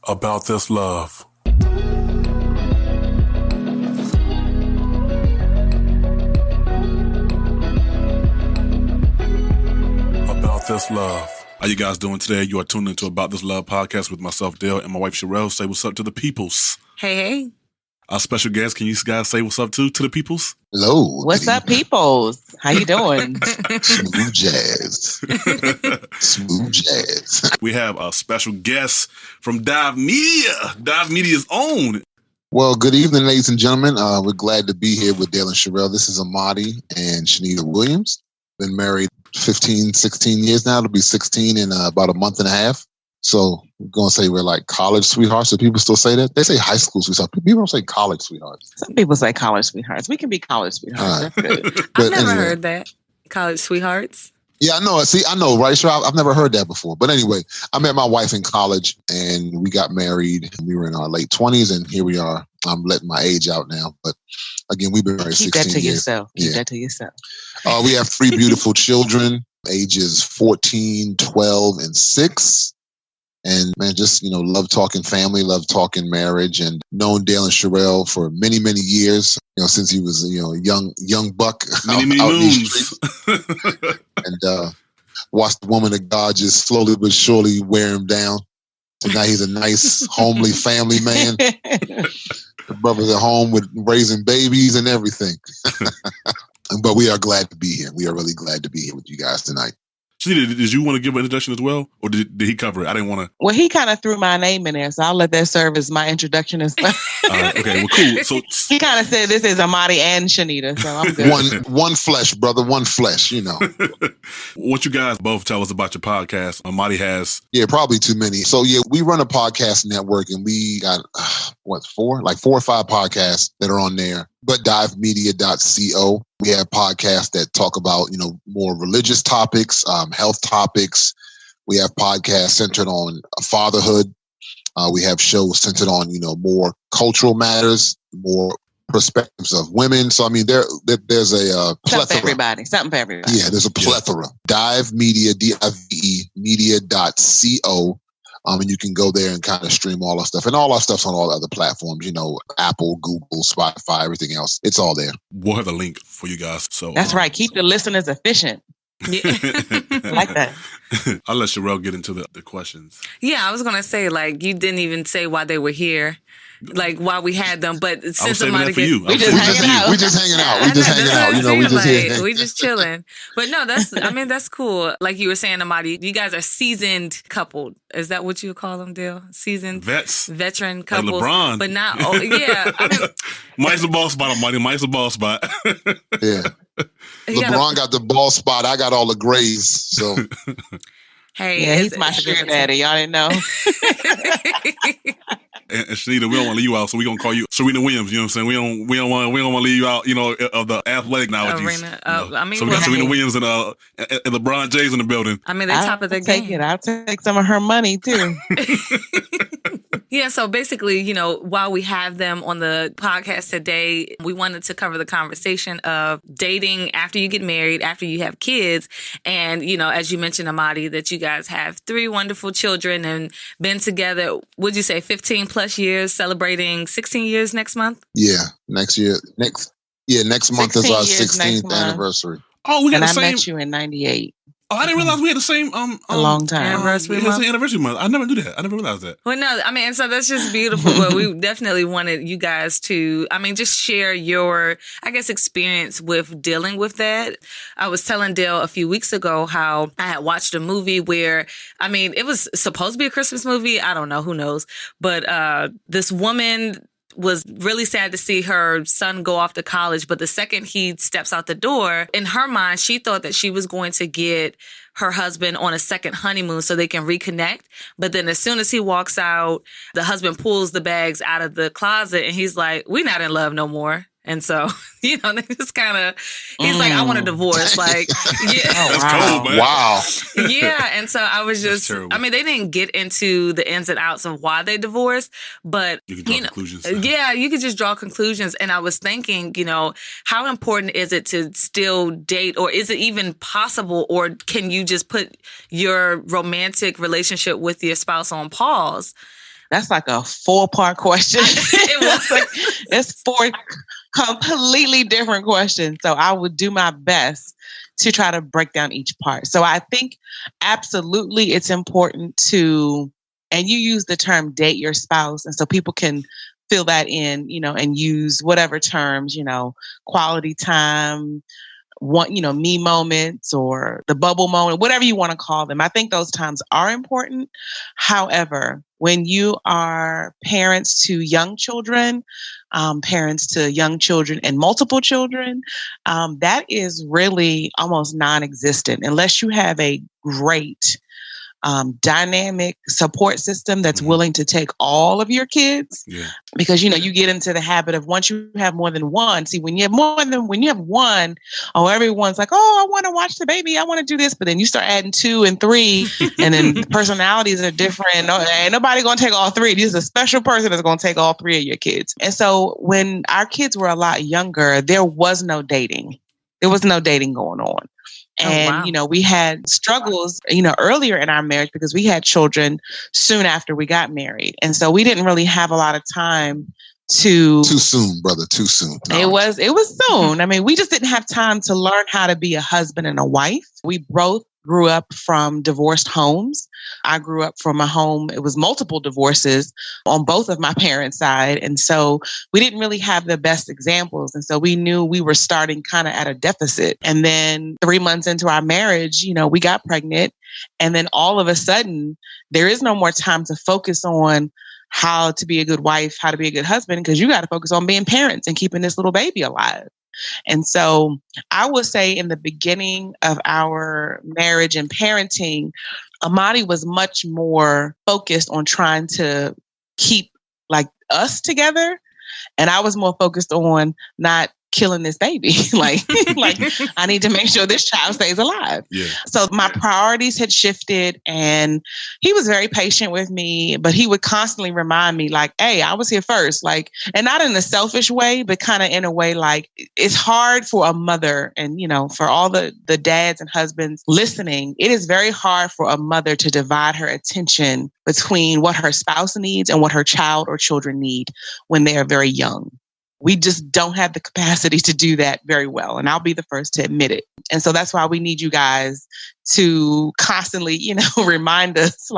About this love. About this love. How you guys doing today? You are tuned into About This Love podcast with myself, Dale, and my wife, Sherelle. Say what's up to the peoples. Hey. Our special guest, can you guys say what's up to the peoples? Hello. What's up, peoples? How you doing? Smooth jazz. Smooth jazz. We have a special guest from Dive Media. Dive Media's own. Well, good evening, ladies and gentlemen. We're glad to be here with Dale and Sherelle. This is Amadi and Chanita Williams. Been married 15, 16 years now. It'll be 16 in about a month and a half. So we're going to say we're like college sweethearts. Do people still say that? They say high school sweethearts. People don't say college sweethearts. Some people say college sweethearts. We can be college sweethearts. That's good. I've never heard that. College sweethearts. Yeah, I know. See, I know, right? Sure, I've never heard that before. But anyway, I met my wife in college and we got married. We were in our late 20s and here we are. I'm letting my age out now. But again, we've been married 16 years. Keep that to yourself. Keep that to yourself. We have 3 beautiful children, ages 14, 12, and 6. And man, just, love talking family, love talking marriage, and known Dale and Sherelle for many, many years, since he was, young buck out in these streets. And watched the woman of God just slowly but surely wear him down. So now he's a nice, homely family man. The brothers at home with raising babies and everything. But we are glad to be here. We are really glad to be here with you guys tonight. Chanita, did you want to give an introduction as well? Or did he cover it? I didn't want to. Well, he kind of threw my name in there, so I'll let that serve as my introduction as well. Okay, well, cool. So he kind of said this is Amadi and Chanita, so I'm good. One flesh, brother, one flesh, What you guys both tell us about your podcast? Amadi has. Yeah, probably too many. So yeah, we run a podcast network and we got, 4 or 5 podcasts that are on there. But divemedia.co. We have podcasts that talk about, more religious topics, health topics. We have podcasts centered on fatherhood. We have shows centered on, more cultural matters, more perspectives of women. So, I mean, there's a plethora. Something for everybody. Yeah, there's a plethora. Dive Media, D-I-V-E, media.co. And you can go there and kind of stream all our stuff. And all our stuff's on all other platforms, Apple, Google, Spotify, everything else. It's all there. We'll have a link for you guys. So that's right. Keep the listeners efficient. Yeah. I like that. I'll let Sherelle get into the questions. Yeah, I was going to say, you didn't even say why they were here. Why we had them, but since somebody for you. We just hanging out. We just hanging out. We just chilling. But no, that's cool. Like you were saying, Amadi, you guys are seasoned couple. Is that what you call them, Dale? Seasoned veteran couples. Like LeBron. But not, Mike's the ball spot, Amadi. Mike's the ball spot. Yeah. LeBron got the ball spot. I got all the grays. So. Hey, yeah, he's my sugar daddy. Y'all didn't know. And Chanita, we don't want to leave you out, so we're gonna call you Serena Williams. You know what I'm saying? We don't want to leave you out. Of the athletic analogies. So we got Serena Williams and LeBron James in the building. I mean, they're top of their game. I'll take some of her money too. Yeah, so basically, while we have them on the podcast today, we wanted to cover the conversation of dating after you get married, after you have kids. And, as you mentioned, Amadi, that you guys have 3 wonderful children and been together, would you say 15 plus years, celebrating 16 years next month? Yeah, next year. Next month is our 16th anniversary. Oh, we got the same. I met you in 98. Oh, I didn't realize we had the same a long time anniversary month. Anniversary month. I never knew that. I never realized that. Well, no, and so that's just beautiful. But we definitely wanted you guys to, just share your, experience with dealing with that. I was telling Dale a few weeks ago how I had watched a movie where, it was supposed to be a Christmas movie. I don't know, who knows, but this woman was really sad to see her son go off to college. But the second he steps out the door, in her mind, she thought that she was going to get her husband on a second honeymoon so they can reconnect. But then as soon as he walks out, the husband pulls the bags out of the closet and he's like, "We're not in love no more." And so, they just kind of, he's like, "I want a divorce." Like, yeah. That's cold, man. Wow. Yeah. And so I was just, they didn't get into the ins and outs of why they divorced, but, you can draw conclusions. Yeah, you could just draw conclusions. And I was thinking, how important is it to still date, or is it even possible, or can you just put your romantic relationship with your spouse on pause? That's like a 4-part question. It's 4 completely different questions. So I would do my best to try to break down each part. So I think absolutely it's important to, and you use the term date your spouse. And so people can fill that in, and use whatever terms, quality time, me moments or the bubble moment, whatever you want to call them. I think those times are important. However, when you are parents to young children, parents to young children and multiple children, that is really almost non-existent unless you have a great dynamic support system that's willing to take all of your kids. Yeah. Because, you get into the habit of once you have more than one, see, when you have one, everyone's like, oh, I want to watch the baby. I want to do this. But then you start adding 2 and 3 and then personalities are different. No, ain't nobody going to take all 3. This is a special person that's going to take all 3 of your kids. And so when our kids were a lot younger, there was no dating. There was no dating going on. And, we had struggles, earlier in our marriage because we had children soon after we got married. And so we didn't really have a lot of time to... Too soon, brother. Too soon. No. It was soon. I mean, we just didn't have time to learn how to be a husband and a wife. We both grew up from divorced homes. I grew up from a home, it was multiple divorces on both of my parents' side. And so we didn't really have the best examples. And so we knew we were starting kind of at a deficit. And then 3 months into our marriage, we got pregnant. And then all of a sudden, there is no more time to focus on how to be a good wife, how to be a good husband, because you got to focus on being parents and keeping this little baby alive. And so I would say in the beginning of our marriage and parenting, Amadi was much more focused on trying to keep us together. And I was more focused on not killing this baby. like I need to make sure this child stays alive. Yeah. So my priorities had shifted and he was very patient with me, but he would constantly remind me hey, I was here first. And not in a selfish way, but kind of in a way it's hard for a mother and, for all the dads and husbands listening, it is very hard for a mother to divide her attention between what her spouse needs and what her child or children need when they are very young. We just don't have the capacity to do that very well. And I'll be the first to admit it. And so that's why we need you guys to constantly, remind us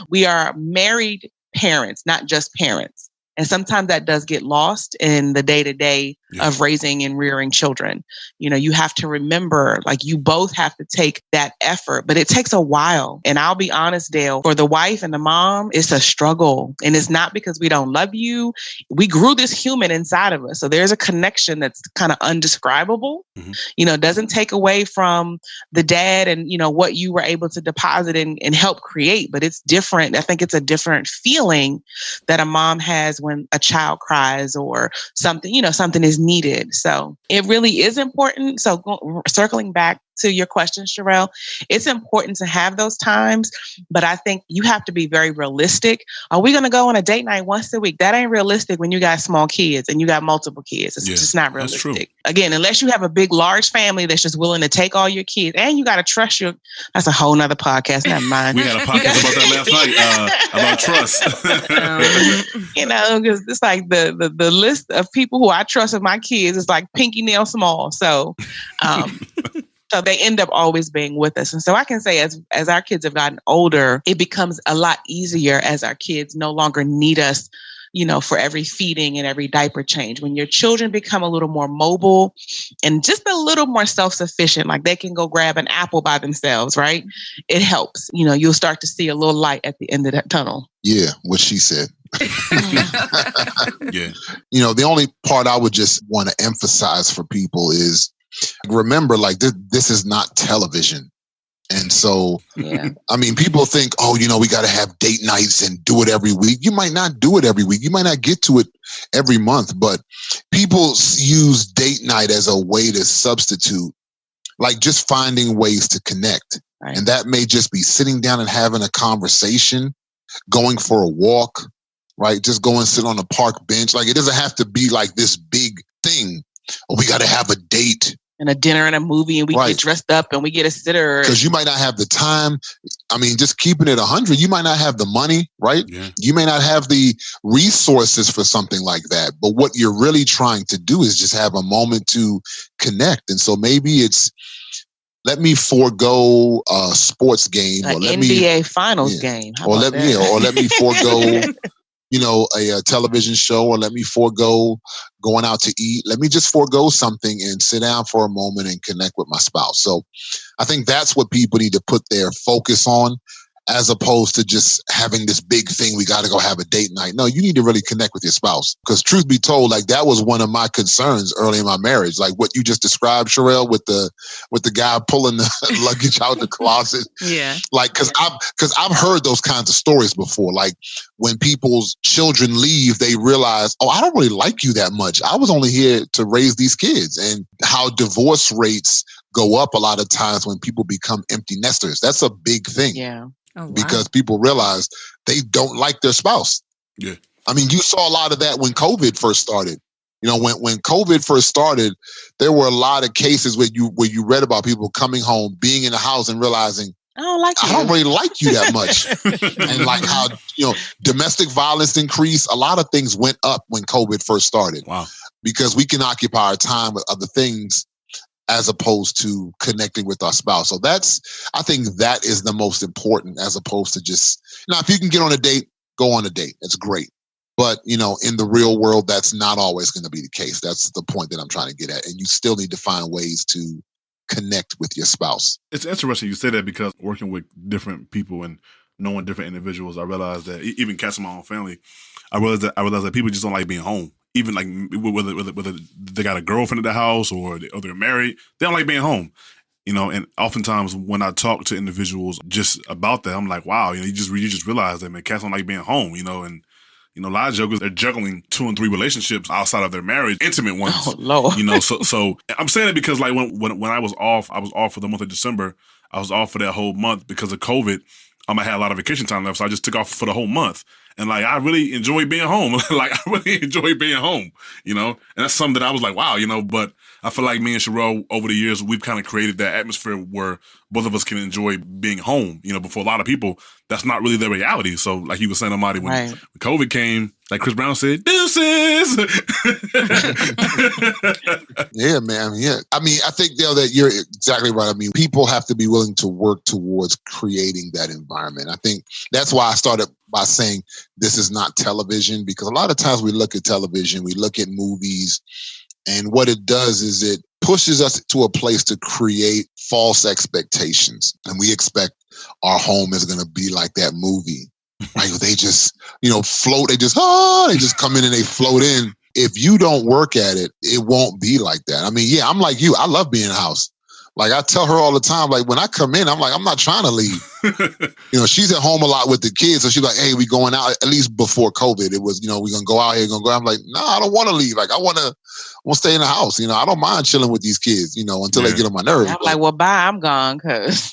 we are married parents, not just parents. And sometimes that does get lost in the day-to-day of raising and rearing children. You have to remember, you both have to take that effort, but it takes a while. And I'll be honest, Dale, for the wife and the mom, it's a struggle. And it's not because we don't love you. We grew this human inside of us. So there's a connection that's kind of undescribable. Mm-hmm. Doesn't take away from the dad and, what you were able to deposit and help create, but it's different. I think it's a different feeling that a mom has when a child cries or something, something is needed. So it really is important. So circling back to your question, Sherelle, it's important to have those times, but I think you have to be very realistic. Are we going to go on a date night once a week? That ain't realistic when you got small kids and you got multiple kids. It's just not realistic. Again, unless you have a big, large family that's just willing to take all your kids and you got to trust that's a whole nother podcast. Never mind. We had a podcast about that last night, about trust. Because it's the list of people who I trust with my kids is pinky nail small. So, so they end up always being with us. And so I can say as our kids have gotten older, it becomes a lot easier as our kids no longer need us, for every feeding and every diaper change. When your children become a little more mobile and just a little more self-sufficient, they can go grab an apple by themselves, right? It helps. You'll start to see a little light at the end of that tunnel. Yeah, what she said. Yeah. The only part I would just want to emphasize for people is remember, this is not television. And so, people think, we got to have date nights and do it every week. You might not do it every week. You might not get to it every month, but people use date night as a way to substitute, just finding ways to connect. Right. And that may just be sitting down and having a conversation, going for a walk, right? Just go and sit on a park bench. It doesn't have to be this big thing. Oh, we got to have a date and a dinner and a movie, and we Right. get dressed up and we get a sitter. Because you might not have the time. I mean, just keeping it 100, you might not have the money, right? Yeah. You may not have the resources for something like that. But what you're really trying to do is just have a moment to connect. And so maybe it's, let me forego a sports game, An or let NBA Finals game. How or about let me, that? or let me forego, a television show, or let me forego going out to eat. Let me just forego something and sit down for a moment and connect with my spouse. So I think that's what people need to put their focus on, as opposed to just having this big thing. We got to go have a date night. No, you need to really connect with your spouse. Because truth be told, like, that was one of my concerns early in my marriage. Like what you just described, Sherelle, with the guy pulling the luggage out the closet. Yeah. Like, cause I've heard those kinds of stories before. Like when people's children leave, they realize, oh, I don't really like you that much. I was only here to raise these kids. And how divorce rates go up a lot of times when people become empty nesters. That's a big thing. Yeah. Oh, wow. Because people realize they don't like their spouse. Yeah. I mean, you saw a lot of that when COVID first started. When COVID first started, there were a lot of cases where you read about people coming home, being in the house and realizing, I don't like you. I don't really like you that much. And like how, domestic violence increased. A lot of things went up when COVID first started. Wow. Because we can occupy our time with other things as opposed to connecting with our spouse. So I think that is the most important, as opposed to just, now, if you can get on a date, go on a date. It's great. But, in the real world, that's not always going to be the case. That's the point that I'm trying to get at. And you still need to find ways to connect with your spouse. It's interesting you say that, because working with different people and knowing different individuals, I realized that even cats in my own family, I realized that people just don't like being home. Even like whether they got a girlfriend at the house or they're married, they don't like being home. And oftentimes when I talk to individuals just about that, I'm like, wow, you just realize that, man, cats don't like being home, and a lot of jokers, they're juggling 2 and 3 relationships outside of their marriage, intimate ones. Oh, Lord. So I'm saying it because like when I was off for the month of December. I was off for that whole month because of COVID. I had a lot of vacation time left, so I just took off for the whole month. And like, I really enjoy being home. Like, I really enjoy being home, and that's something that I was like, wow, but I feel like me and Sherelle over the years, we've kind of created that atmosphere where both of us can enjoy being home, but for a lot of people, that's not really their reality. So like you were saying, Amadi, when COVID came, like Chris Brown said, deuces. Yeah, man. Yeah. I mean, I think, that you're exactly right. I mean, people have to be willing to work towards creating that environment. I think that's why I started by saying this is not television, because a lot of times we look at television, we look at movies, and what it does is it pushes us to a place to create false expectations. And we expect our home is going to be like that movie. Like they just, float. They just come in and they float in. If you don't work at it, it won't be like that. I mean, yeah, I'm like you. I love being in the house. Like I tell her all the time, like when I come in, I'm like, I'm not trying to leave. She's at home a lot with the kids. So she's like, hey, we going out. At least before COVID, it was, we're going to go out here, going to go. I'm like, no, I don't want to leave. Like I want to stay in the house. I don't mind chilling with these kids, until they get on my nerves. I'm like, well, bye, I'm gone, because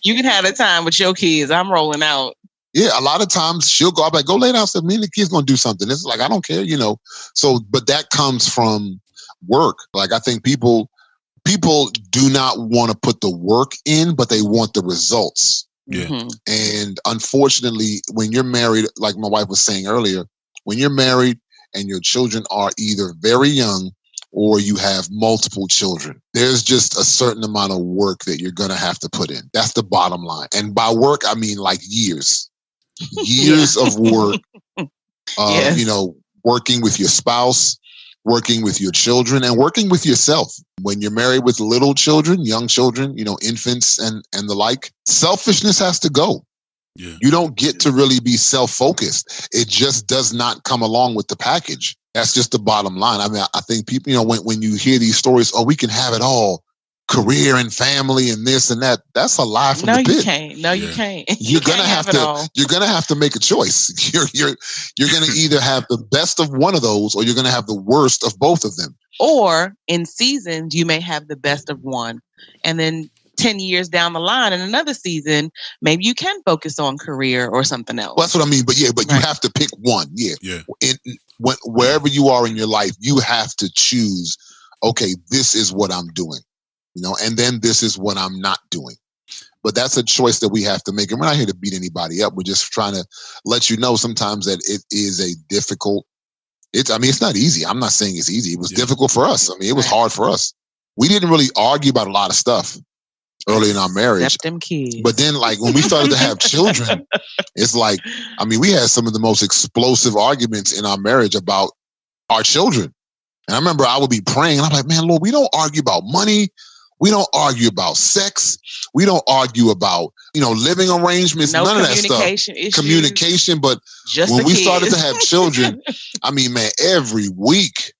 you can have the time with your kids. I'm rolling out. Yeah, a lot of times she'll go, I'm like, go lay down. So me and the kids going to do something. It's like, I don't care, So, but that comes from work. Like I think people do not want to put the work in, but they want the results. Yeah. Mm-hmm. And unfortunately, when you're married, like my wife was saying earlier, when you're married and your children are either very young or you have multiple children, there's just a certain amount of work that you're going to have to put in. That's the bottom line. And by work, I mean like years of work, working with your spouse, working with your children, and working with yourself. When you're married with little children, young children, infants and the like, selfishness has to go. Yeah. You don't get to really be self-focused. It just does not come along with the package. That's just the bottom line. I mean, I think people, when you hear these stories, oh, we can have it all, career and family and this and that. That's a lie from the pit. No, you can't. No, you can't. You're gonna have to. You're gonna have to make a choice. You're gonna either have the best of one of those, or you're gonna have the worst of both of them. Or in seasons, you may have the best of one, and then 10 years down the line in another season, maybe you can focus on career or something else. Well, that's what I mean. But you have to pick one. Yeah. Yeah. Wherever you are in your life, you have to choose okay, this is what I'm doing, and then this is what I'm not doing. But that's a choice that we have to make. And we're not here to beat anybody up. We're just trying to let you know sometimes that it is a difficult, it's not easy. I'm not saying it's easy. It was difficult for us. It was hard for us. We didn't really argue about a lot of stuff early in our marriage. Except them kids. But then when we started to have children, it's like, we had some of the most explosive arguments in our marriage about our children. And I remember I would be praying and I'm like, man, Lord, we don't argue about money. We don't argue about sex. We don't argue about, living arrangements, none of that stuff. Communication. But just when we started to have children, man, every week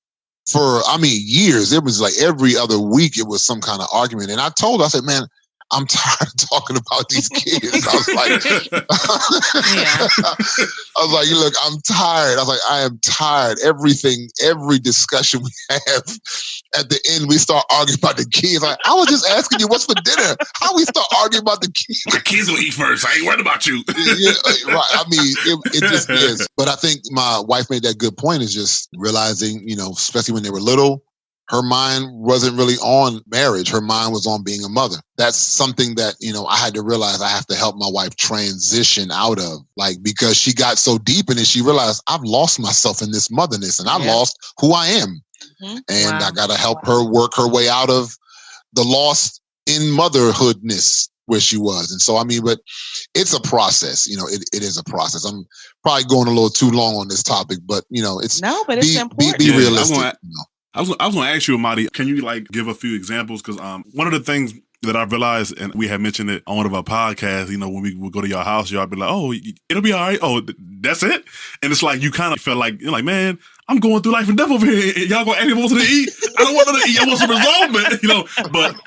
for, years, it was like every other week it was some kind of argument. And I told her, I said, man, I'm tired of talking about these kids. I was like, look, I'm tired. I was like, I am tired. Every discussion we have, at the end, we start arguing about the kids. Like, I was just asking you what's for dinner. How we start arguing about the kids? My kids will eat first. I ain't worried about you. Yeah, right. It just is. But I think my wife made that good point, is just realizing, especially when they were little, her mind wasn't really on marriage. Her mind was on being a mother. That's something that, I had to realize I have to help my wife transition out of, because she got so deep in it, she realized I've lost myself in this motherness and I lost who I am. Mm-hmm. And I got to help her work her way out of the lost in motherhoodness where she was. And so, but it's a process, it is a process. I'm probably going a little too long on this topic, but it's important. Be realistic. I was going to ask you, Amadi, can you give a few examples? Because one of the things that I realized, and we had mentioned it on one of our podcasts, when we would go to your house, y'all be like, oh, it'll be all right. Oh, that's it. And it's like, you kind of felt like, you're like, man, I'm going through life and death over here. Y'all going to ask me what's to eat? I don't want to eat. I want some resolvement,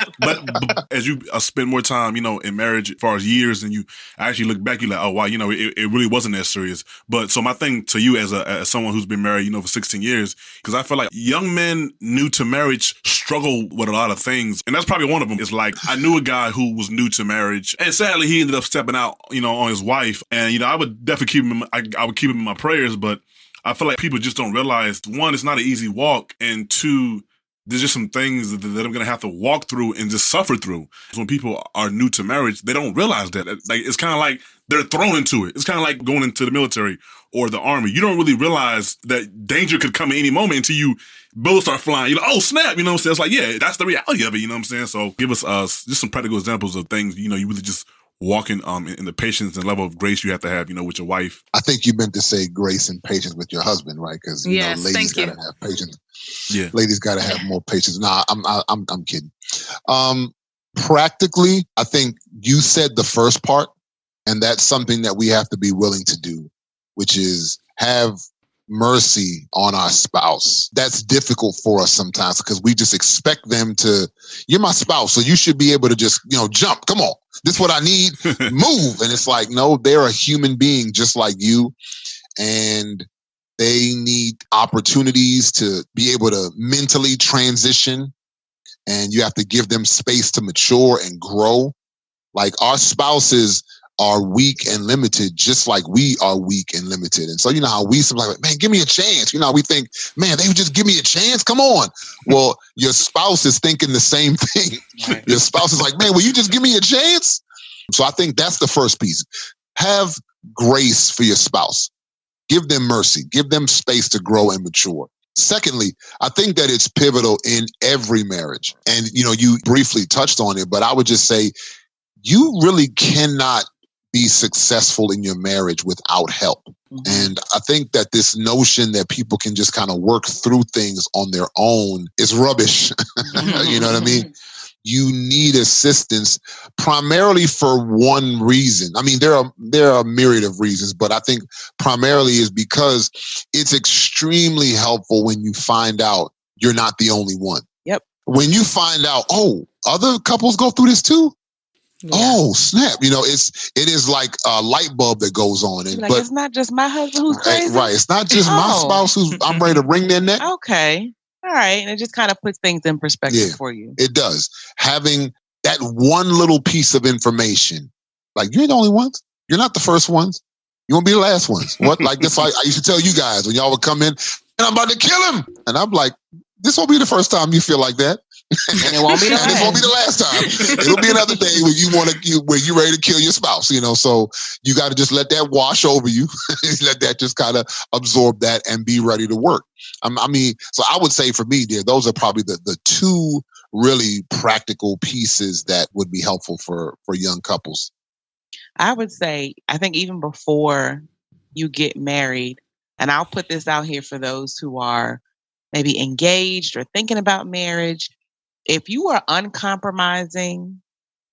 but as you spend more time, in marriage as far as years, and you actually look back, you're like, oh, wow, it really wasn't that serious. But so my thing to you as someone who's been married, for 16 years, because I feel like young men new to marriage struggle with a lot of things. And that's probably one of them. It's like, I knew a guy who was new to marriage, and sadly he ended up stepping out, on his wife. And, I would definitely keep him, I would keep him in my prayers, but I feel like people just don't realize, one, it's not an easy walk, and two, there's just some things that I'm going to have to walk through and just suffer through. When people are new to marriage, they don't realize that. It's kind of like they're thrown into it. It's kind of like going into the military or the army. You don't really realize that danger could come at any moment until you bullets start flying. You're like, oh, snap. So it's like, yeah, that's the reality of it. So give us just some practical examples of things, you really just walking in the patience and level of grace you have to have, with your wife. I think you meant to say grace and patience with your husband, right? Because ladies got to have patience. Yeah, ladies got to have more patience. Nah, I'm kidding. Practically, I think you said the first part, and that's something that we have to be willing to do, which is have mercy on our spouse. That's difficult for us sometimes because we just expect them to, you're my spouse, so you should be able to just, jump. Come on. This is what I need. Move. And it's like, no, they're a human being just like you. And they need opportunities to be able to mentally transition. And you have to give them space to mature and grow. Like our spouses are weak and limited, just like we are weak and limited. And so, how we sometimes like, man, give me a chance. We think, man, they would just give me a chance. Come on. Well, your spouse is thinking the same thing. Right. Your spouse is like, man, will you just give me a chance? So I think that's the first piece. Have grace for your spouse. Give them mercy. Give them space to grow and mature. Secondly, I think that it's pivotal in every marriage. And, you briefly touched on it, but I would just say you really cannot be successful in your marriage without help. Mm-hmm. And I think that this notion that people can just kind of work through things on their own is rubbish. You know what I mean? You need assistance primarily for one reason. There are a myriad of reasons, but I think primarily is because it's extremely helpful when you find out you're not the only one. Yep. When you find out, oh, other couples go through this too? Yeah. Oh, snap. It is like a light bulb that goes on. But it's not just my husband who's crazy. Right. It's not just my spouse who's I'm ready to wring their neck. Okay. All right. And it just kind of puts things in perspective for you. It does. Having that one little piece of information, like you're the only ones. You're not the first ones. You won't be the last ones. What? Like that's like I used to tell you guys when y'all would come in and I'm about to kill him. And I'm like, this won't be the first time you feel like that. And it won't be the and this won't be the last time. It'll be another day where you're ready to kill your spouse, So you got to just let that wash over you. Let that just kind of absorb that and be ready to work. So I would say for me, dear, those are probably the two really practical pieces that would be helpful for young couples. I would say, I think even before you get married, and I'll put this out here for those who are maybe engaged or thinking about marriage, if you are uncompromising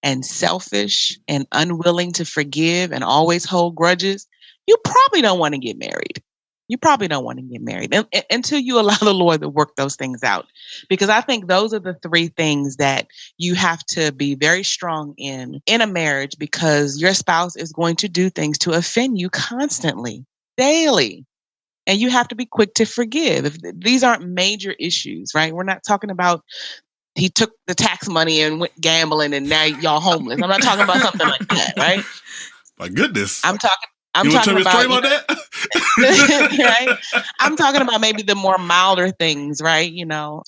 and selfish and unwilling to forgive and always hold grudges, you probably don't want to get married. You probably don't want to get married until you allow the Lord to work those things out. Because I think those are the three things that you have to be very strong in a marriage, because your spouse is going to do things to offend you constantly, daily. And you have to be quick to forgive. These aren't major issues, right? We're not talking about he took the tax money and went gambling and now y'all homeless. I'm not talking about something like that, right? My goodness. I'm talking about that? Right? I'm talking about maybe the more milder things, right?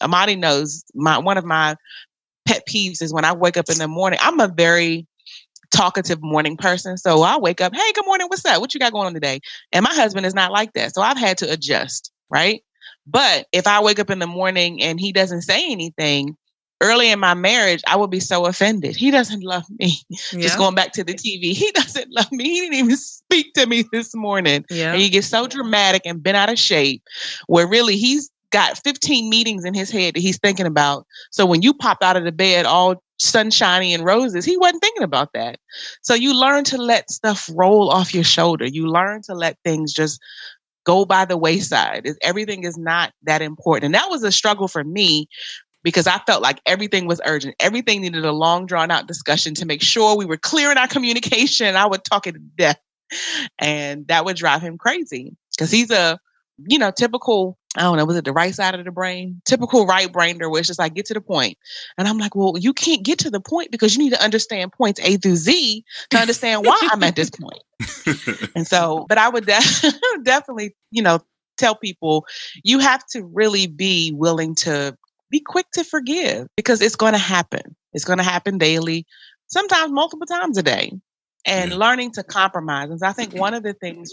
Amadi knows one of my pet peeves is when I wake up in the morning. I'm a very talkative morning person. So I wake up, hey, good morning, what's up? What you got going on today? And my husband is not like that. So I've had to adjust, right? But if I wake up in the morning and he doesn't say anything, early in my marriage, I would be so offended. He doesn't love me. Yeah. Just going back to the TV, he doesn't love me. He didn't even speak to me this morning. Yeah. And you get so dramatic and bent out of shape where really he's got 15 meetings in his head that he's thinking about. So when you popped out of the bed all sunshiny and roses, he wasn't thinking about that. So you learn to let stuff roll off your shoulder. You learn to let things just go by the wayside. Everything is not that important. And that was a struggle for me, because I felt like everything was urgent. Everything needed a long, drawn-out discussion to make sure we were clear in our communication. I would talk it to death. And that would drive him crazy, because he's a, typical, I don't know, was it the right side of the brain? Typical right-brainer, where it's just like, get to the point. And I'm like, well, you can't get to the point because you need to understand points A through Z to understand why I'm at this point. And so, but I would definitely, tell people, you have to really be willing to be quick to forgive, because it's going to happen. It's going to happen daily, sometimes multiple times a day, and learning to compromise. And so I think one of the things,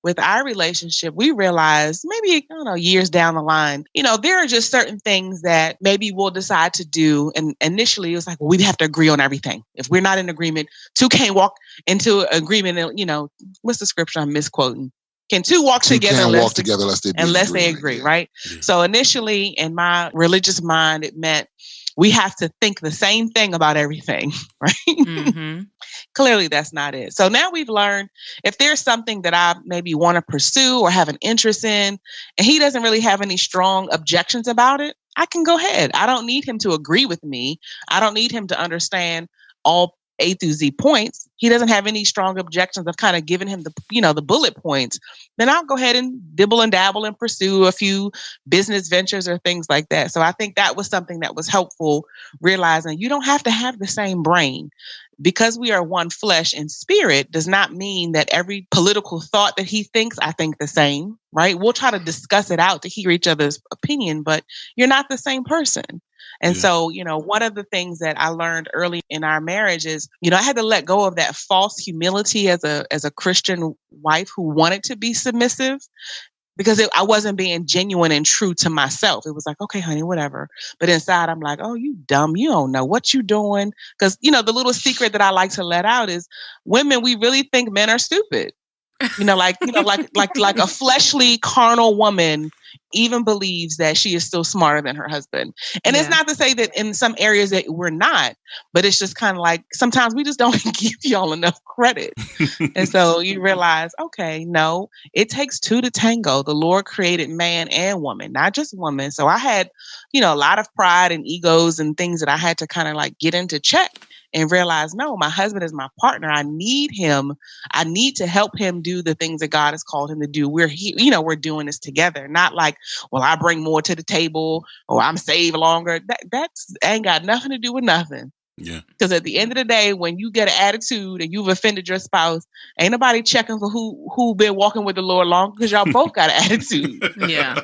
with our relationship, we realized maybe, years down the line, there are just certain things that maybe we'll decide to do. And initially it was like, well, we'd have to agree on everything. If we're not in agreement, two can't walk into agreement. And, what's the scripture I'm misquoting? Can two walk together unless they agree, right? Yeah. So initially, in my religious mind, it meant we have to think the same thing about everything, right? Mm-hmm. Clearly, that's not it. So now we've learned, if there's something that I maybe want to pursue or have an interest in, and he doesn't really have any strong objections about it, I can go ahead. I don't need him to agree with me. I don't need him to understand all A through Z points. He doesn't have any strong objections of kind of giving him the bullet points. Then I'll go ahead and dibble and dabble and pursue a few business ventures or things like that. So I think that was something that was helpful, realizing you don't have to have the same brain. Because we are one flesh and spirit does not mean that every political thought that he thinks, I think the same, right? We'll try to discuss it out to hear each other's opinion, but you're not the same person. And so, one of the things that I learned early in our marriage is, I had to let go of that false humility as a Christian wife who wanted to be submissive, because I wasn't being genuine and true to myself. It was like, okay, honey, whatever. But inside, I'm like, oh, you dumb. You don't know what you're doing. Because, the little secret that I like to let out is women, we really think men are stupid. Like a fleshly, carnal woman even believes that she is still smarter than her husband. And it's not to say that in some areas that we're not, but it's just kind of like, sometimes we just don't give y'all enough credit. And so you realize, okay, no, it takes two to tango. The Lord created man and woman, not just woman. So I had, a lot of pride and egos and things that I had to kind of like get into check. And realize, no, my husband is my partner. I need him. I need to help him do the things that God has called him to do. We're here, we're doing this together. Not like, well, I bring more to the table or I'm saved longer. That's ain't got nothing to do with nothing. Yeah. Because at the end of the day, when you get an attitude and you've offended your spouse, ain't nobody checking for who been walking with the Lord long, because y'all both got an attitude. Yeah.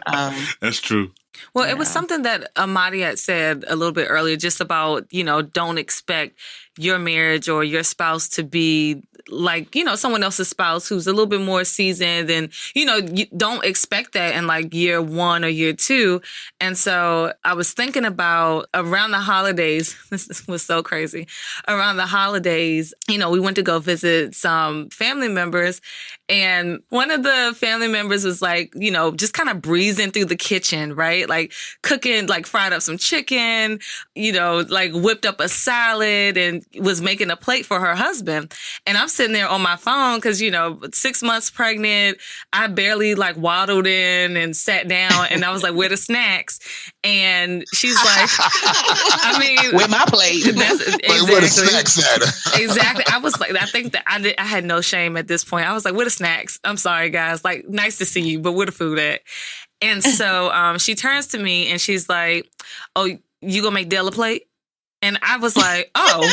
That's true. Well, it was something that Amadi had said a little bit earlier, just about, don't expect your marriage or your spouse to be like, someone else's spouse who's a little bit more seasoned, and, you don't expect that in like year 1 or year 2. And so I was thinking about around the holidays, this was so crazy. Around the holidays, we went to go visit some family members, and one of the family members was like, just kind of breezing through the kitchen, right? Like cooking, like fried up some chicken, like whipped up a salad and was making a plate for her husband. And I'm sitting there on my phone because, 6 months pregnant, I barely like waddled in and sat down, and I was like, where the snacks? And she's like, I mean, with my plate. That's, exactly. Where the snacks at? Exactly. I was like, I think that I had no shame at this point. I was like, where the snacks? I'm sorry, guys. Like, nice to see you, but where the food at? And so she turns to me and she's like, oh, you gonna make Dale a plate? And I was like, oh,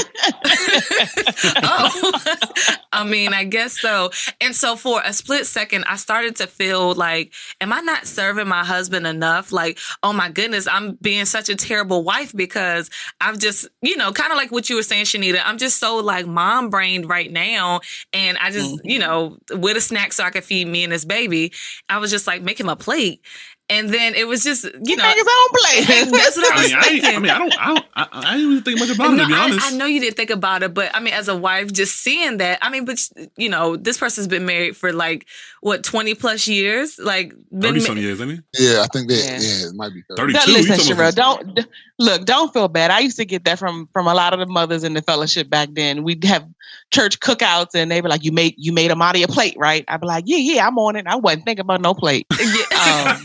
I mean, I guess so. And so for a split second, I started to feel like, am I not serving my husband enough? Like, oh my goodness, I'm being such a terrible wife because I've just, kind of like what you were saying, Chanita, I'm just so like mom brained right now. And I just, with a snack so I could feed me and this baby, I was just like, make him a plate. And then it was just, he make his own plate. That's what I was thinking. I didn't even think much about it, to be honest. I know you didn't think about it, but I mean, as a wife, just seeing that, I mean, but this person's been married for like, 20 plus years? Like, 30-some years, isn't he? Yeah, I think it might be 30. 32. Listen, Sherelle, don't feel bad. I used to get that from a lot of the mothers in the fellowship back then. We'd have church cookouts and they were like, you made Amadi a plate, right? I'd be like, yeah, I'm on it. I wasn't thinking about no plate. But I'm on it.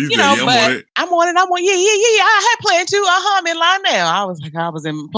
Yeah. I had planned to. I'm in line now. I was like, I was in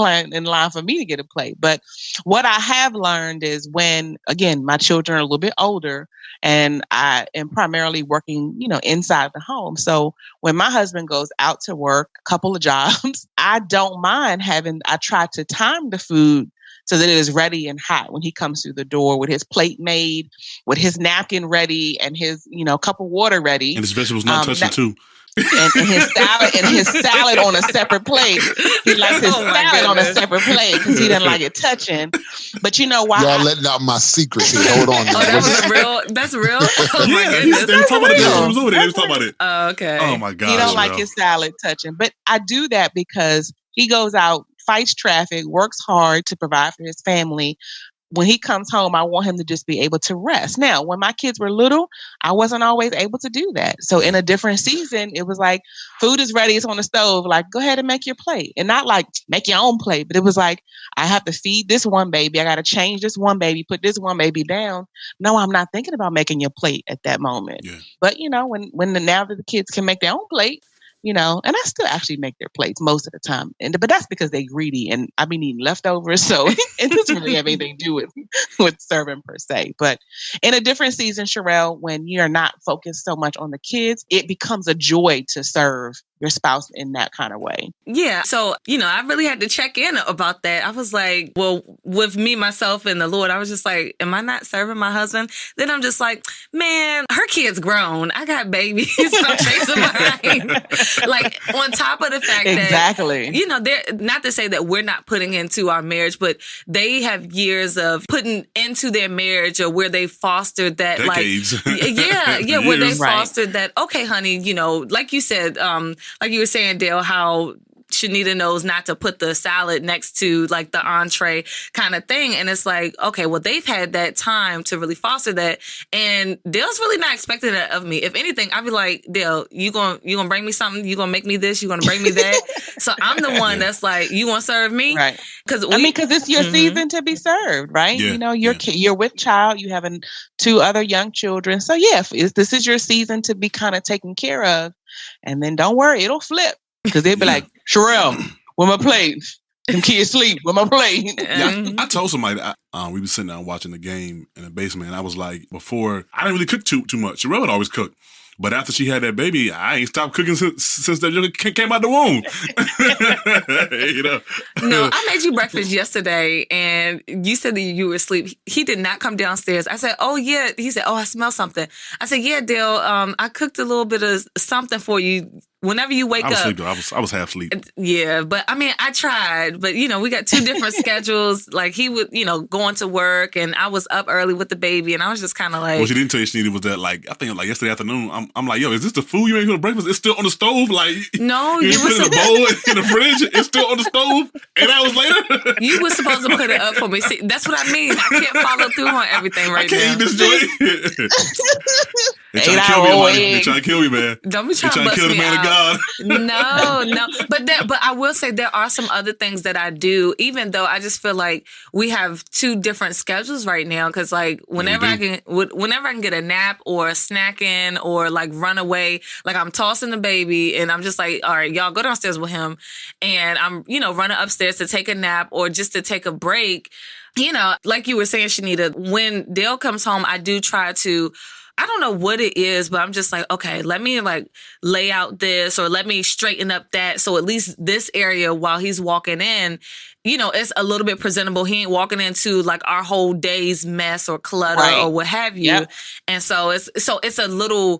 line for me to get a plate. But what I have learned is when, again, my children are a little bit older and I am primarily working, inside the home. So when my husband goes out to work, a couple of jobs, I don't mind I try to time the food so that it is ready and hot when he comes through the door with his plate made, with his napkin ready and his, cup of water ready. And his vegetables not touching too. And his salad on a separate plate. He likes his salad on a separate plate because he doesn't like it touching. But you know why? Y'all letting out my secrets here. Hold on. That's real? Oh my Yeah, goodness. they were talking about it. They were talking about it. Oh, okay. Oh my God. He don't like his salad touching. But I do that because he goes out, fights traffic, works hard to provide for his family. When he comes home, I want him to just be able to rest. Now, when my kids were little, I wasn't always able to do that. So in a different season, it was like, food is ready, it's on the stove. Like, go ahead and make your plate. And not like, make your own plate. But it was like, I have to feed this one baby. I got to change this one baby, put this one baby down. No, I'm not thinking about making your plate at that moment. Yeah. But, now that the kids can make their own plate, and I still actually make their plates most of the time. But that's because they're greedy and I've been eating leftovers. So it doesn't really have anything to do with serving per se. But in a different season, Sherelle, when you're not focused so much on the kids, it becomes a joy to serve your spouse in that kind of way. Yeah. So, I really had to check in about that. I was like, well, with me, myself, and the Lord, I was just like, am I not serving my husband? Then I'm just like, man, her kid's grown. I got babies. I'm chasing behind. Like, on top of the fact that, they're not to say that we're not putting into our marriage, but they have years of putting into their marriage or where they fostered that, decades. Where they fostered that, okay, honey, like you said, like you were saying, Dale, how Chanita knows not to put the salad next to like the entree kind of thing. And it's like, okay, well, they've had that time to really foster that. And Dale's really not expecting that of me. If anything, I'd be like, Dale, you gonna bring me something? You gonna make me this? You gonna bring me that? So I'm the one that's like, you gonna serve me? Right. Because it's your season to be served, right? Yeah. You're with child, you have 2 other young children. So this is your season to be kind of taken care of. And then don't worry, it'll flip. Because they'd be like, Sherelle, with my plate. Them kids sleep with my plate. Yeah, I told somebody that we were sitting down watching the game in the basement, and I was like, before, I didn't really cook too much. Sherelle would always cook. But after she had that baby, I ain't stopped cooking since that came out the womb. You know? No, I made you breakfast yesterday, and you said that you were asleep. He did not come downstairs. I said, "Oh yeah." He said, "Oh, I smell something." I said, "Yeah, Dale. I cooked a little bit of something for you." Whenever you wake up, I was asleep though. I was half asleep. Yeah, but I mean, I tried, but we got two different schedules. Like he would, going to work, and I was up early with the baby, and I was just kind of like. What she didn't tell you she needed was that, like, I think like yesterday afternoon, I'm like, yo, is this the food you made for breakfast? It's still on the stove, like. No, you put it in a bowl in the fridge. It's still on the stove 8 hours later. You were supposed to put it up for me. See, that's what I mean. I can't follow through on everything right now. I can't eat this joint. They trying to kill me, Amadi. They trying to kill me, man. Don't be trying to bust kill the man of God. No. But I will say there are some other things that I do, even though I just feel like we have two different schedules right now. Because like whenever I can get a nap or a snack in or like run away, like I'm tossing the baby and I'm just like, all right, y'all go downstairs with him, and I'm running upstairs to take a nap or just to take a break. Like you were saying, Chanita, when Dale comes home, I do try to. I don't know what it is, but I'm just like, okay, let me like lay out this or let me straighten up that. So at least this area while he's walking in, it's a little bit presentable. He ain't walking into like our whole day's mess or clutter or what have you. Yep. And so it's a little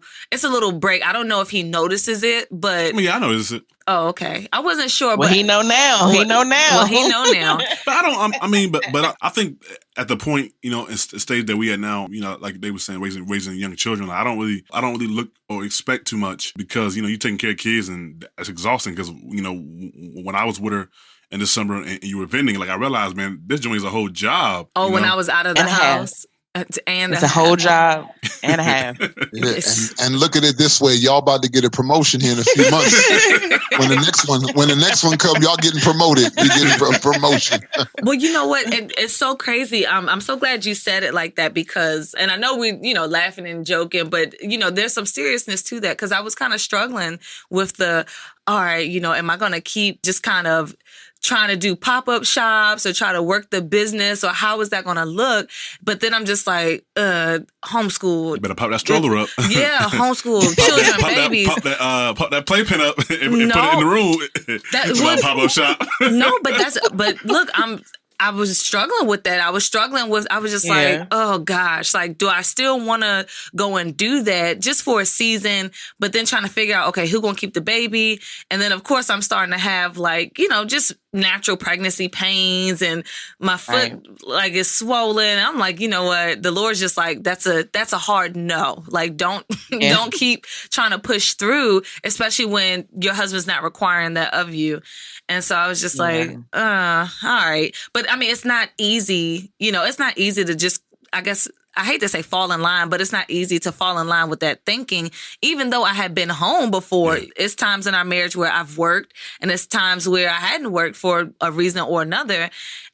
break. I don't know if he notices it, but I notice it. Oh, okay. I wasn't sure. Well, but he know now. He know now. Well, he know now. But I think at the point, stage that we at now, like they were saying, raising young children, I don't really look or expect too much because, you taking care of kids and that's exhausting because, when I was with her in December and you were vending, like I realized, man, this joint is a whole job. Oh, when I was out of the house. It's a whole job and a half. Yeah, and look at it this way, y'all about to get a promotion here in a few months. when the next one comes, y'all getting promoted. You're getting a promotion. Well, you know what? It's so crazy. I'm so glad you said it like that because, and I know we, laughing and joking, but there's some seriousness to that because I was kind of struggling with all right, am I going to keep just kind of trying to do pop-up shops or try to work the business or how is that going to look? But then I'm just like, homeschool. You better pop that stroller up. Yeah, homeschool, children, babies. Pop that playpen up and put it in the room. That's a pop-up shop. No, but look, I was struggling with that. I was just like, oh gosh, like, do I still want to go and do that just for a season? But then trying to figure out, okay, who's going to keep the baby? And then of course I'm starting to have like, just natural pregnancy pains and my foot like is swollen. I'm like, you know what? The Lord's just like, that's a hard no. Like, don't keep trying to push through, especially when your husband's not requiring that of you. And so I was just like, all right. But I mean, it's not easy. It's not easy to just, I guess, I hate to say fall in line, but it's not easy to fall in line with that thinking. Even though I had been home before, it's times in our marriage where I've worked and it's times where I hadn't worked for a reason or another.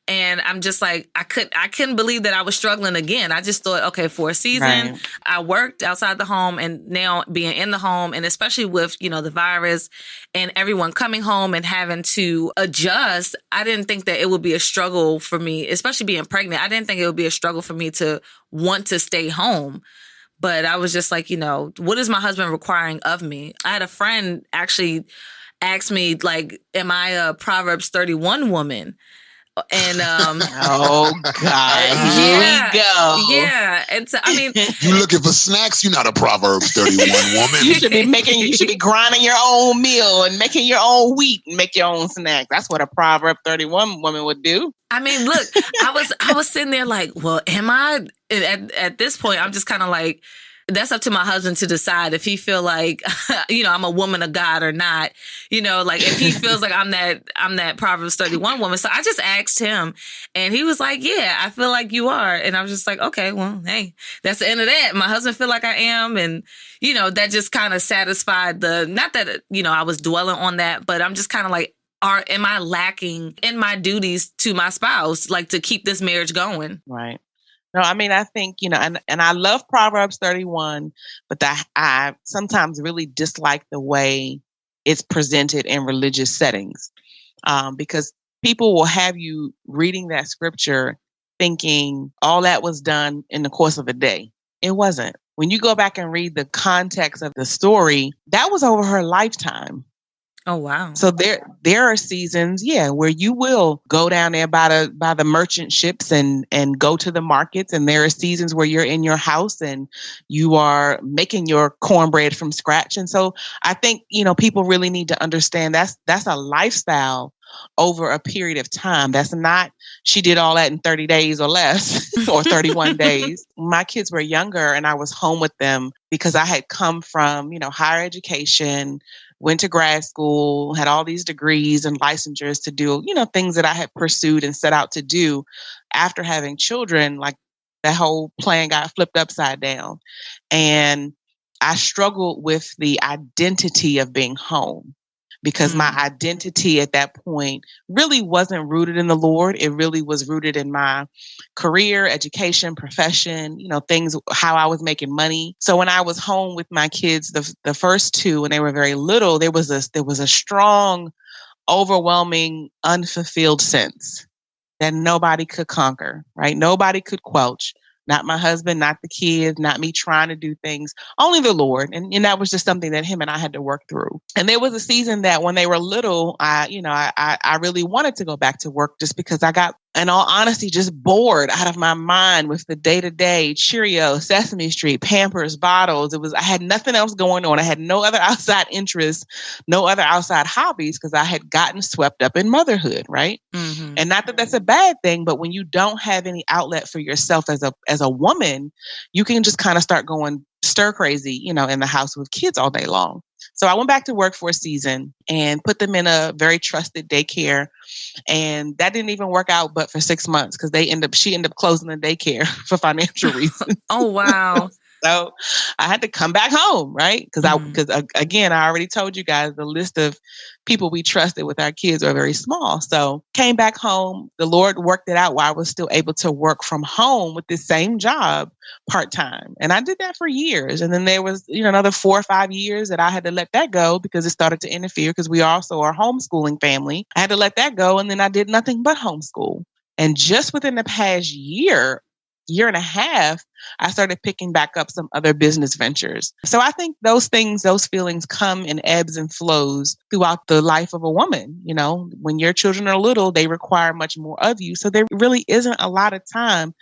And I'm just like, I couldn't believe that I was struggling again. I just thought, okay, for a season, I worked outside the home and now being in the home and especially with, the virus and everyone coming home and having to adjust, I didn't think that it would be a struggle for me, especially being pregnant. I didn't think it would be a struggle for me to want to stay home. But I was just like, what is my husband requiring of me? I had a friend actually ask me, like, am I a Proverbs 31 woman? And oh God, here we go. Yeah, and so, I mean, you looking for snacks? You're not a Proverbs 31 woman. You should be grinding your own meal and making your own wheat and make your own snack. That's what a Proverbs 31 woman would do. I mean, look, I was sitting there like, well, am I? At this point, I'm just kind of like, that's up to my husband to decide if he feel like, I'm a woman of God or not. Like if he feels like I'm that Proverbs 31 woman. So I just asked him and he was like, yeah, I feel like you are. And I was just like, okay, well, hey, that's the end of that. My husband feel like I am. And, that just kind of satisfied not that, I was dwelling on that, but I'm just kind of like, am I lacking in my duties to my spouse, like to keep this marriage going? Right. No, I mean, I think, and I love Proverbs 31, but I sometimes really dislike the way it's presented in religious settings because people will have you reading that scripture thinking all that was done in the course of a day. It wasn't. When you go back and read the context of the story, that was over her lifetime. Oh, wow. So there are seasons, where you will go down there by the merchant ships and go to the markets. And there are seasons where you're in your house and you are making your cornbread from scratch. And so I think, people really need to understand that's a lifestyle over a period of time. That's not, she did all that in 30 days or less or 31 days. My kids were younger and I was home with them because I had come from, higher education, went to grad school, had all these degrees and licensures to do, things that I had pursued and set out to do after having children. Like that whole plan got flipped upside down. And I struggled with the identity of being home because my identity at that point really wasn't rooted in the Lord. It really was rooted in my career, education, profession, things, how I was making money. So when I was home with my kids, the first two, when they were very little, there was a strong, overwhelming, unfulfilled sense that nobody could conquer, right? Nobody could quench. Not my husband, not the kids, not me trying to do things, only the Lord. And that was just something that him and I had to work through. And there was a season that when they were little, I really wanted to go back to work just because I got, in all honesty, just bored out of my mind with the day-to-day Cheerios, Sesame Street, Pampers, bottles. I had nothing else going on. I had no other outside interests, no other outside hobbies because I had gotten swept up in motherhood, right? Mm-hmm. And not that that's a bad thing, but when you don't have any outlet for yourself as a woman, you can just kind of start going stir crazy, in the house with kids all day long. So I went back to work for a season and put them in a very trusted daycare. And that didn't even work out, but for 6 months, because she ended up closing the daycare for financial reasons. Oh, wow. So I had to come back home, right? Because again, I already told you guys the list of people we trusted with our kids are very small. So came back home. The Lord worked it out while I was still able to work from home with this same job part-time. And I did that for years. And then there was, another 4 or 5 years that I had to let that go because it started to interfere because we also are a homeschooling family. I had to let that go. And then I did nothing but homeschool. And just within the past year and a half, I started picking back up some other business ventures. So I think those feelings come in ebbs and flows throughout the life of a woman. When your children are little, they require much more of you. So there really isn't a lot of time,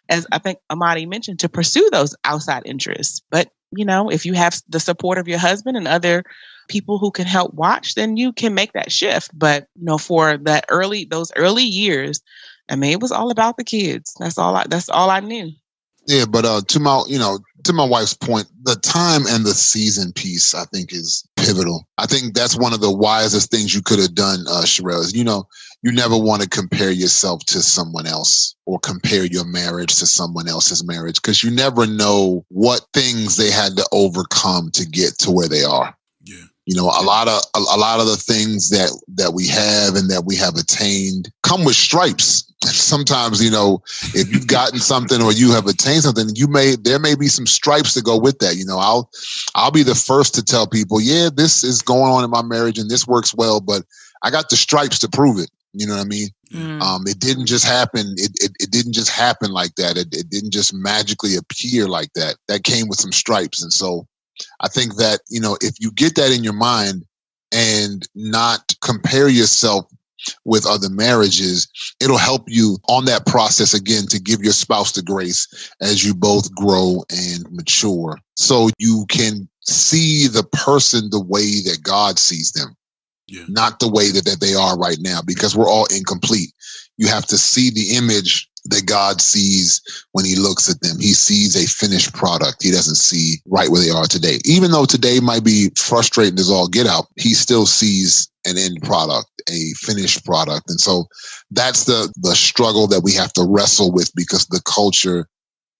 as I think Amadi mentioned, to pursue those outside interests. But, if you have the support of your husband and other people who can help watch, then you can make that shift. But, for those early years, it was all about the kids. That's all I knew. Yeah, but to my wife's point, the time and the season piece, I think, is pivotal. I think that's one of the wisest things you could have done, Sherelle, is, you never want to compare yourself to someone else or compare your marriage to someone else's marriage because you never know what things they had to overcome to get to where they are. Yeah. A lot of the things that we have and that we have attained come with stripes. Sometimes, if you've gotten something or you have attained something, there may be some stripes to go with that. I'll be the first to tell people, yeah, this is going on in my marriage and this works well, but I got the stripes to prove it. You know what I mean? Mm. It didn't just happen. It didn't just happen like that. It didn't just magically appear like that. That came with some stripes. And so I think that, if you get that in your mind and not compare yourself with other marriages, it'll help you on that process again to give your spouse the grace as you both grow and mature so you can see the person the way that God sees them. Yeah. Not the way that they are right now, because we're all incomplete. You have to see the image that God sees when he looks at them. He sees a finished product. He doesn't see right where they are today. Even though today might be frustrating as all get out, he still sees an end product, a finished product. And so that's the struggle that we have to wrestle with, because the culture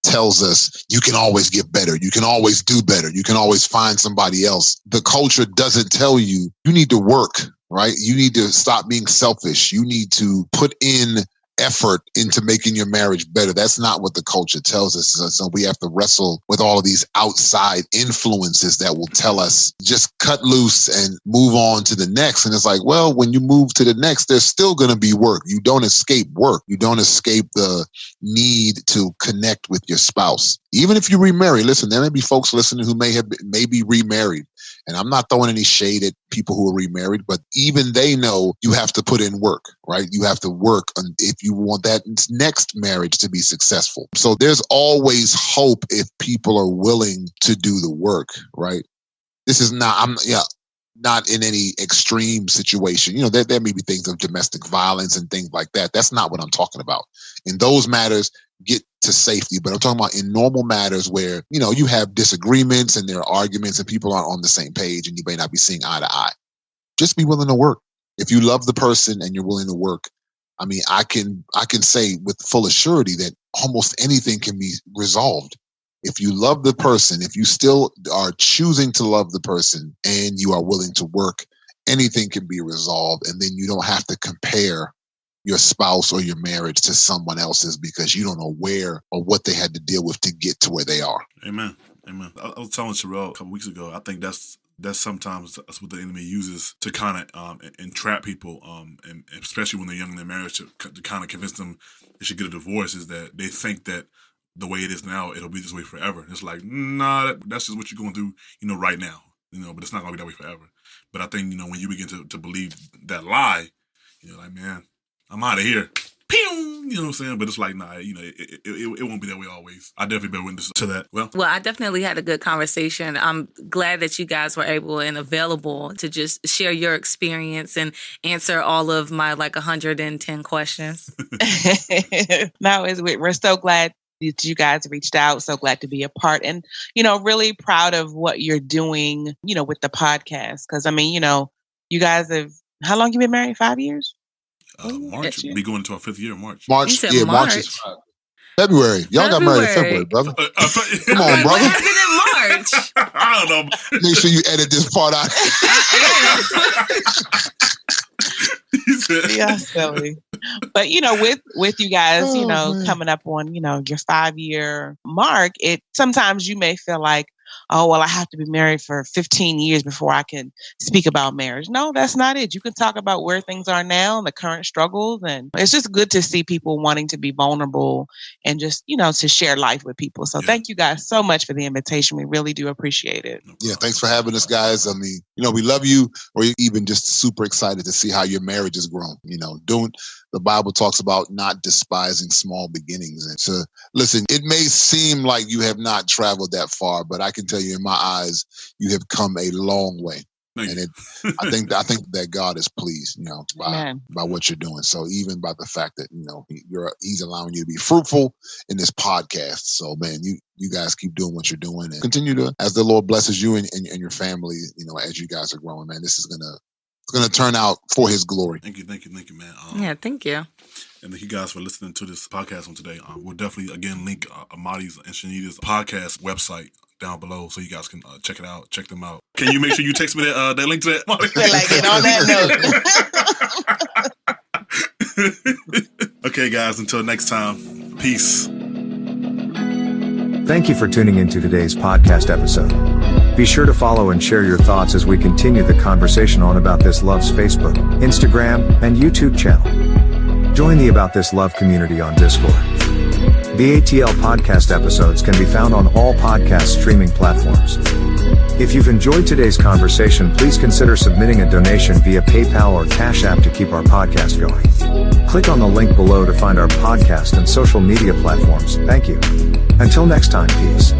tells us you can always get better. You can always do better. You can always find somebody else. The culture doesn't tell you need to work, right? You need to stop being selfish. You need to put in effort into making your marriage better. That's not what the culture tells us. So we have to wrestle with all of these outside influences that will tell us just cut loose and move on to the next. And it's like, well, when you move to the next, there's still going to be work. You don't escape work. You don't escape the need to connect with your spouse. Even if you remarry, listen, there may be folks listening who may be remarried. And I'm not throwing any shade at people who are remarried, but even they know you have to put in work, right? You have to work if you want that next marriage to be successful. So there's always hope if people are willing to do the work, right? This is not, not in any extreme situation. You know, there may be things of domestic violence and things like that. That's not what I'm talking about. In those matters, get to safety. But I'm talking about in normal matters where, you know, you have disagreements and there are arguments and people aren't on the same page and you may not be seeing eye to eye. Just be willing to work. If you love the person and you're willing to work, I mean, I can say with full assurity that almost anything can be resolved. If you love the person, if you still are choosing to love the person and you are willing to work, anything can be resolved. And then you don't have to compare your spouse or your marriage to someone else's because you don't know where or what they had to deal with to get to where they are. Amen. Amen. I was telling Sherelle a couple weeks ago, I think that's sometimes that's what the enemy uses to kind of entrap people, and especially when they're young in their marriage, to kind of convince them they should get a divorce, is that they think that the way it is now, it'll be this way forever. It's like, nah, that's just what you're going through, you know, right now, you know, but it's not going to be that way forever. But I think, you know, when you begin to believe that lie, you're like, man, I'm out of here. Pew! You know what I'm saying? But it's like, nah, you know, it won't be that way always. I definitely bear witness to that. Well, I definitely had a good conversation. I'm glad that you guys were able and available to just share your experience and answer all of my 110 questions. No, we're so glad that you guys reached out. So glad to be a part and, you know, really proud of what you're doing, you know, with the podcast. Because, I mean, you know, you guys how long you been married? 5 years? March. We'll be going into our 5th year in March. March is February. Y'all got married in February, brother. Come on, brother. What happened in March? I don't know. Make sure you edit this part out. Yeah, silly. But, you know, with you guys, you know, coming up on, you know, your 5-year mark, sometimes you may feel like, oh, well, I have to be married for 15 years before I can speak about marriage. No, that's not it. You can talk about where things are now and the current struggles. And it's just good to see people wanting to be vulnerable and just, you know, to share life with people. So thank you guys so much for the invitation. We really do appreciate it. Yeah, thanks for having us, guys. I mean, you know, we love you. We're even just super excited to see how your marriage has grown. You know, the Bible talks about not despising small beginnings. And so, listen, it may seem like you have not traveled that far, but I can tell you in my eyes, you have come a long way. And I think that God is pleased, you know, by what you're doing. So even by the fact that, you know, he's allowing you to be fruitful in this podcast. So, man, you guys keep doing what you're doing and continue to, as the Lord blesses you and your family, you know, as you guys are growing, man, this is going to turn out for his glory. Thank you, man. Thank you. And thank you guys for listening to this podcast on today. We'll definitely, again, link Amadi's and Chanita's podcast website down below so you guys can check them out. Can you make sure you text me that link to that? On that note. Okay, guys, until next time, peace. Thank you for tuning into today's podcast episode. Be sure to follow and share your thoughts as we continue the conversation on About This Love's Facebook, Instagram, and YouTube channel. Join the About This Love community on Discord. The ATL podcast episodes can be found on all podcast streaming platforms. If you've enjoyed today's conversation, please consider submitting a donation via PayPal or Cash App to keep our podcast going. Click on the link below to find our podcast and social media platforms. Thank you. Until next time, peace.